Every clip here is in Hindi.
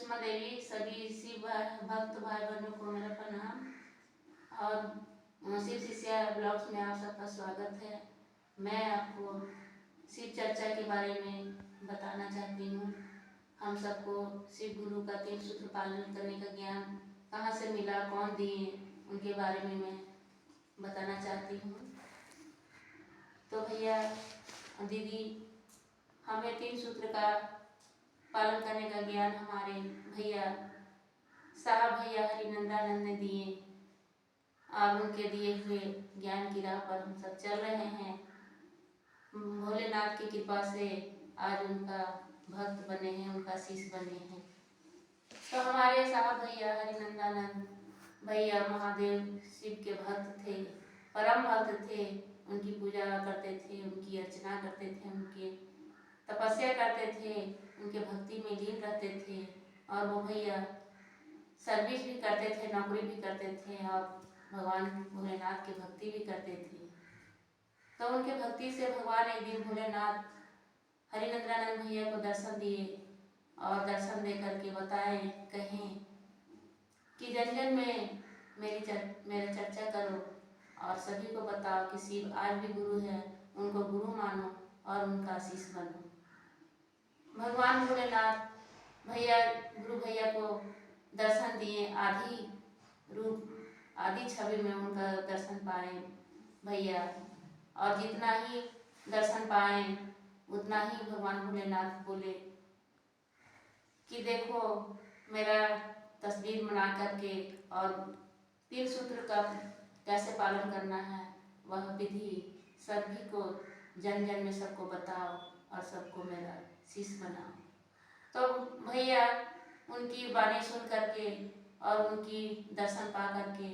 सुषमा देवी। सभी शिव भक्त भाई बहनों को मेरा प्रणाम। और शिव शिष्या ब्लॉग्स में आप सबका स्वागत है। मैं आपको शिव चर्चा के बारे में बताना चाहती हूँ। हम सबको शिव गुरु का 3 सूत्र पालन करने का ज्ञान कहाँ से मिला, कौन दिए, उनके बारे में मैं बताना चाहती हूँ। तो भैया दीदी, हमें 3 सूत्र का पालन करने का ज्ञान हमारे भैया साहब भैया हरिनंदानंद ने दिए और उनके दिए हुए ज्ञान की राह पर हम सब चल रहे हैं। भोलेनाथ की कृपा से आज उनका भक्त बने हैं, उनका शिष्य बने हैं। तो हमारे साहब भैया हरिनंदानंद भैया महादेव शिव के भक्त थे, परम भक्त थे। उनकी पूजा करते थे, उनकी अर्चना करते थे, उनके तपस्या करते थे, उनके भक्ति में लीन रहते थे। और वो भैया सर्विस भी करते थे, नौकरी भी करते थे और भगवान भोलेनाथ की भक्ति भी करते थे। तो उनके भक्ति से भगवान एक दिन भोलेनाथ हरिनंदानंद भैया को दर्शन दिए और दर्शन दे करके बताए, कहें कि जन जन में मेरा चर्चा करो और सभी को बताओ कि शिव आज भी गुरु है, उनको गुरु मानो और उनका शिष्य बनो। भगवान भोलेनाथ भैया गुरु भैया को दर्शन दिए, आदि रूप आदि छवि में उनका दर्शन पाए भैया। और जितना ही दर्शन पाए उतना ही भगवान भोलेनाथ बोले कि देखो मेरा तस्वीर बना करके और 3 सूत्र का कैसे पालन करना है वह विधि सभी को जन जन में सबको बताओ और सबको मेरा शिष्य बनाओ। तो भैया उनकी वाणी सुन करके और उनकी दर्शन पा करके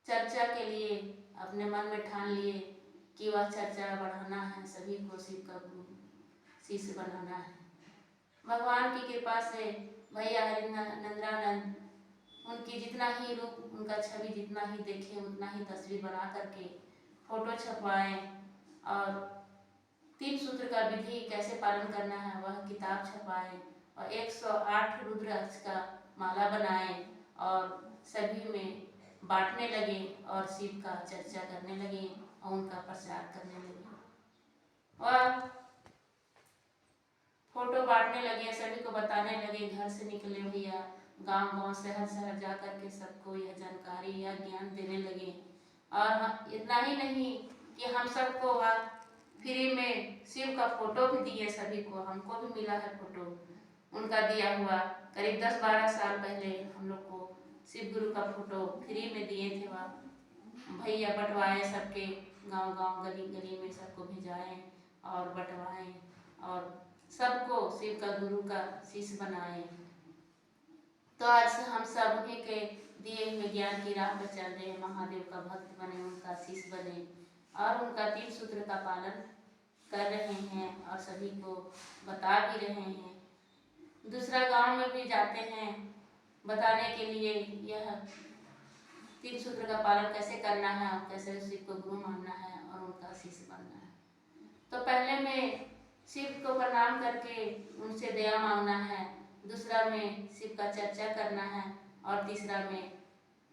चर्चा के लिए अपने मन में ठान लिए कि वह चर्चा बढ़ाना है, सभी को शिव का गुरु शिष्य बनाना है। भगवान की कृपा से भैया हरिनंदानंद उनकी जितना ही रूप, उनका छवि जितना ही देखे उतना ही तस्वीर बना करके फोटो छपवाए और 3 सूत्र का विधि कैसे पालन करना है वह किताब छपवाए और 108 रुद्राक्ष का माला बनाए और सभी में बांटने लगे और शिव का चर्चा करने लगे और उनका प्रचार करने लगे। और फोटो बांटने लगे, सभी को बताने लगे। घर से निकले भैया गांव गांव शहर शहर जा कर के सबको यह जानकारी या ज्ञान देने लगे। और इतना ही नहीं कि हम सबको फ्री में शिव का फोटो भी दिए सभी को। हमको भी मिला है फोटो उनका दिया हुआ। करीब 10-12 साल पहले हम लोग को शिव गुरु का फोटो फ्री में दिए थे। वह भैया बंटवाए, सबके गांव गांव गली गली में सबको भिजाए और बंटवाए और सबको शिव का गुरु का शिष्य बनाए। तो आज हम सब उन्हीं के दिए हुए ज्ञान की राह पर चल रहे हैं। महादेव का भक्त बने, उनका शिष्य बने और उनका 3 सूत्र का पालन कर रहे हैं और सभी को बता भी रहे हैं। दूसरा गांव में भी जाते हैं बताने के लिए यह 3 सूत्र का पालन कैसे करना है और कैसे शिव को गुरु मानना है और उनका शिष्य बनना है। तो पहले में शिव को प्रणाम करके उनसे दया मांगना है, दूसरा में शिव का चर्चा करना है और तीसरा में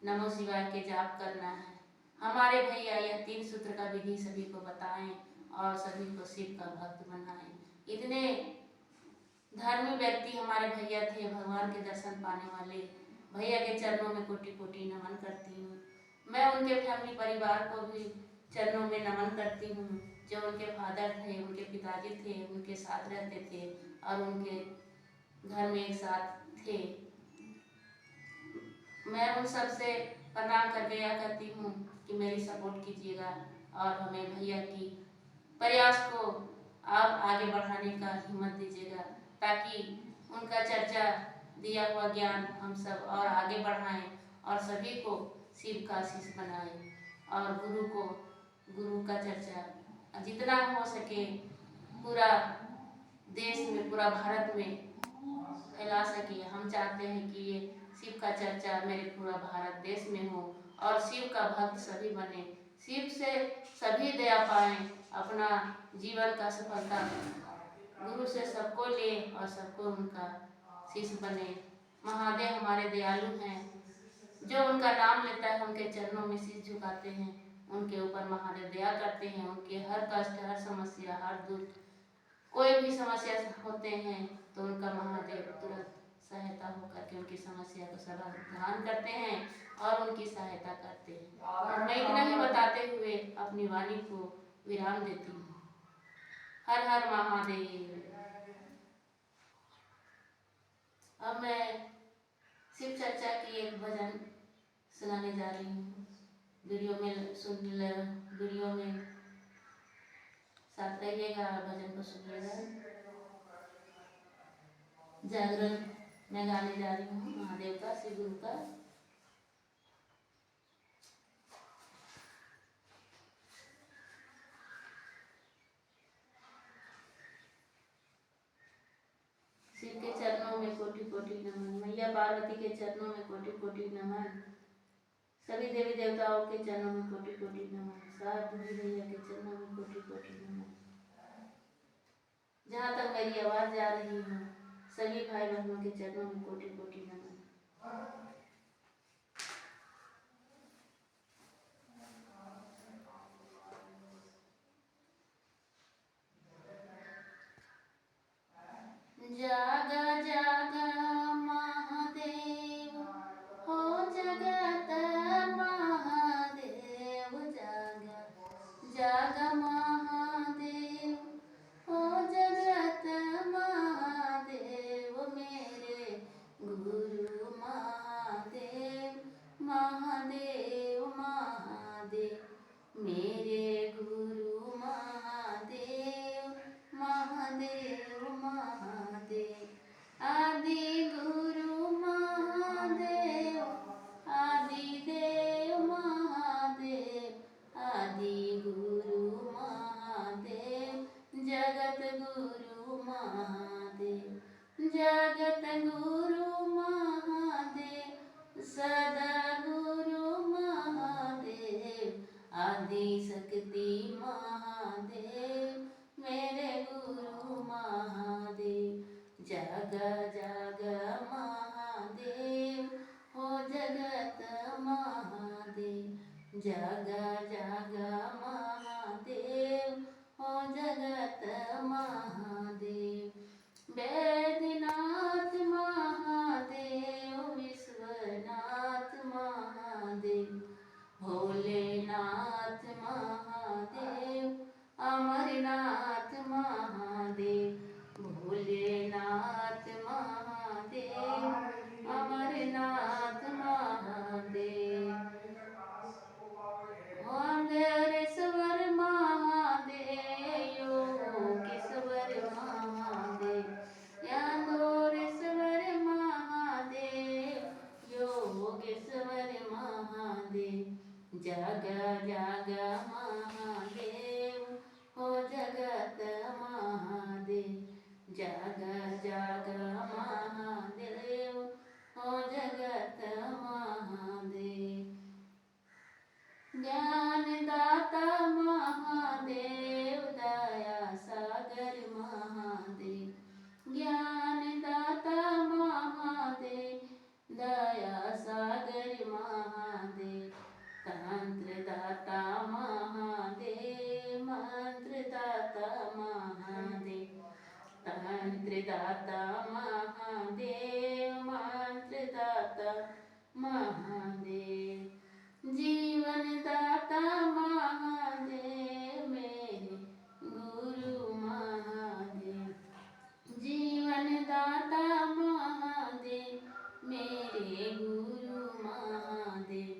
नमो शिवाय के जाप करना है। हमारे भैया यह 3 सूत्र का विधि सभी को बताएं और सभी को शिव का भक्त बनाएं। इतने धर्मी व्यक्ति हमारे भैया थे, भगवान के दर्शन पाने वाले। भैया के चरणों में कोटि कोटि नमन करती हूँ। मैं उनके फैमिली परिवार को भी चरणों में नमन करती हूँ, जो उनके फादर थे, उनके पिताजी थे, उनके साथ रहते थे और उनके घर में एक साथ थे। मैं उन सब से प्रणाम करके यह करती हूँ कि मेरी सपोर्ट कीजिएगा और हमें भैया की प्रयास को और आगे बढ़ाने का हिम्मत दीजिएगा, ताकि उनका चर्चा दिया हुआ ज्ञान हम सब और आगे बढ़ाएं और सभी को शिव का शिष्य बनाएं और गुरु का चर्चा जितना हो सके पूरा देश में, पूरा भारत में फैला सके। हम चाहते हैं कि ये शिव का चर्चा मेरे पूरा भारत देश में हो और शिव का भक्त सभी बने, शिव से सभी दया पाएं, अपना जीवन का सफलता गुरु से सबको ले और सबको उनका शिष्य बने। महादेव हमारे दयालु हैं, जो उनका नाम लेता है उनके चरणों में शीश झुकाते हैं, उनके ऊपर महादेव दया करते हैं। उनके हर कष्ट, हर समस्या, हर दुख, कोई भी समस्या होते हैं तो उनका महादेव तुरंत सहायता होकर के उनकी समस्या को समाधान करते हैं और उनकी सहायता करते हैं। और मैं इतना ही बताते हुए अपनी वाणी को विराम देती हूँ। हर हर महादेव। अब मैं शिव चर्चा की एक भजन सुनाने जा रही हूँ। वीडियो में साथ रहिएगा, भजन को सुनिएगा। जागरण मैं गाने जा रही हूँ महादेव का, शिव गुरु का। शिव के चरणों में कोटि कोटि नमन, मैया पार्वती के चरणों में कोटि कोटि नमन, सभी देवी देवताओं के चरणों में कोटि कोटि नमन, सात भैया के चरणों में कोटि कोटि नमन। जहाँ तक मेरी आवाज जा रही है, सभी भाई बहनों के चरणों में कोटि कोटि नमन। जागा जागा महादेव हो जगत महादेव, जागा जागा महादेव हो जगत महादेव, मेरे गुरु महादेव, महादेव महादेव, मेरे गुरु महादेव, महादेव महादेव, आदि गुरु महादेव, आदि देव महादेव, आदि गुरु महादेव, जगत गुरु महादेव, जगत गुरु महादेव, सदा गुरु महादेव, आदि शक्ति महादेव, मेरे गुरु महादेव, जागा जागा महादेव हो जगत महादेव, जागा जागा महादेव हो जगत महादेव, वैद्यनाथ महादेव, विश्वनाथ महादेव, भोलेनाथ महादेव, अमरनाथ महादेव, भोलेनाथ महादेव, अमरनाथ महादेव, ओंकारेश्वर महादेव, योगेश्वर महादेव, यादोरेश्वर महादेव, योगेश्वर महादेव, जागा जागा महादेव हो जगत महादेव, जागा जागा महादेव हो जगत महादेव, ज्ञानदाता महादेव, दया सागर महादेव, ज्ञानदाता महादेव, दया सागर महादेव, तंत्रदाता महादेव, मंत्रदाता महादेव, तंत्रदाता महादेव, मंत्रदाता महादेव, जीवनदाता महादेव, मेरे गुरु महादेव, जीवनदाता महादेव, मेरे गुरु महादेव,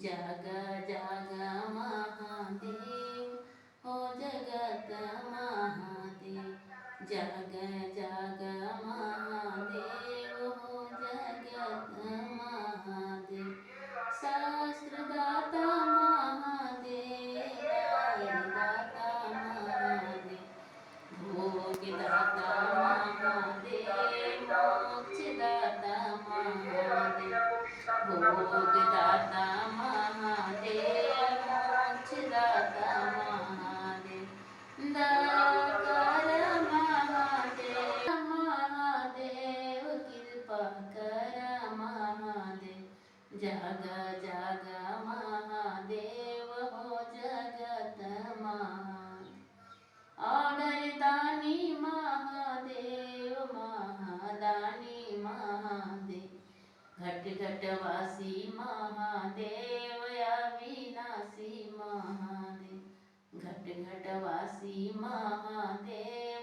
जागा जागा महादेव हो जगत महादेव, जागा जागा महादेव हो जगत महादेव, शास्त्रदाता महादेव, दाता महादेव, भोगदाता महादेव, मोक्षदाता महादेव, भोगदाता महादेव, मोक्षदाता महादेव, दातार महादेव, महादेव की कर महादेव, जाग जाग महादेव हो जगत महादेव। ऑर्डर दानी महादेव, महादानी महादेव, घट घटवासी महादेव, अविनाशी महादेव, घट घटवासी महादेव,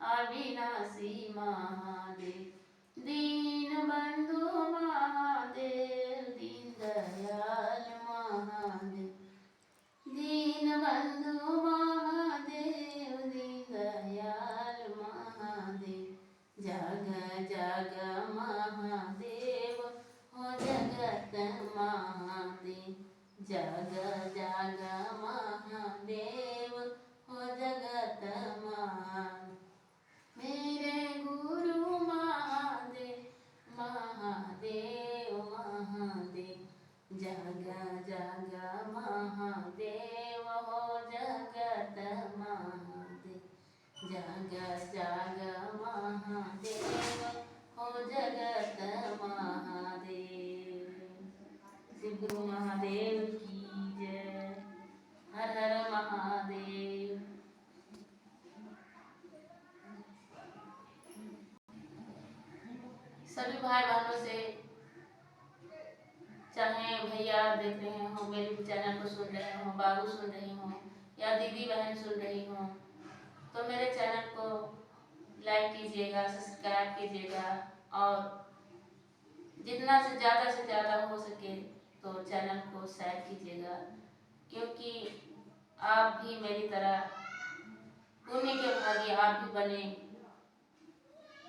अविनाशी महादेव। दीन बंधु महादेव, दीन दयाल महादेव, दीन बंधु महादेव, दीन दयाल महादेव, जाग जाग महादेव हो जगत महादेव, जाग जाग महादेव हो जगत महादेव। मेरे गुरु महादेव, महादेव महादेव, जाग जाग महादेव हो जगत महादेव, जाग जाग महादेव हो जगत महादेव। शिव गुरु महादेव की जय। हर हर महादेव। सभी भाई बहनों से, चाहे भैया देख रहे हो, मेरे चैनल को सुन रहे हो, बाबू सुन रही हो या दीदी बहन सुन रही हो, तो मेरे चैनल को लाइक कीजिएगा, सब्सक्राइब कीजिएगा और जितना से ज़्यादा हो सके तो चैनल को शेयर कीजिएगा, क्योंकि आप भी मेरी तरह पुण्य के भागी आप भी बने,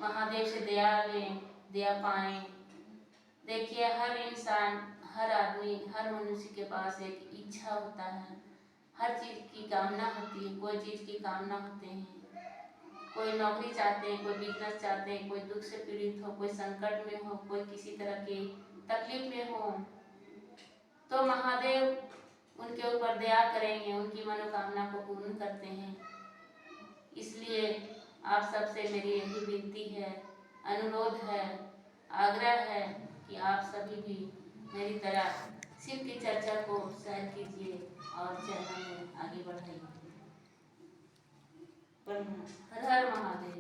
महादेव से दया लें, दया पाएं। देखिए, हर इंसान, हर आदमी, हर मनुष्य के पास एक इच्छा होता है, हर चीज़ की कामना होती है, कोई चीज़ की कामना होते हैं, कोई नौकरी चाहते हैं, कोई बिजनेस चाहते हैं, कोई दुख से पीड़ित हो, कोई संकट में हो, कोई किसी तरह की तकलीफ में हो, तो महादेव उनके ऊपर दया करेंगे, उनकी मनोकामना को पूर्ण करते हैं। इसलिए आप सबसे मेरी यही विनती है, अनुरोध है, आग्रह है कि आप सभी भी मेरी तरह शिव की चर्चा को शेयर कीजिए और चैनल में आगे बढ़ाइए। हर हर महादेव।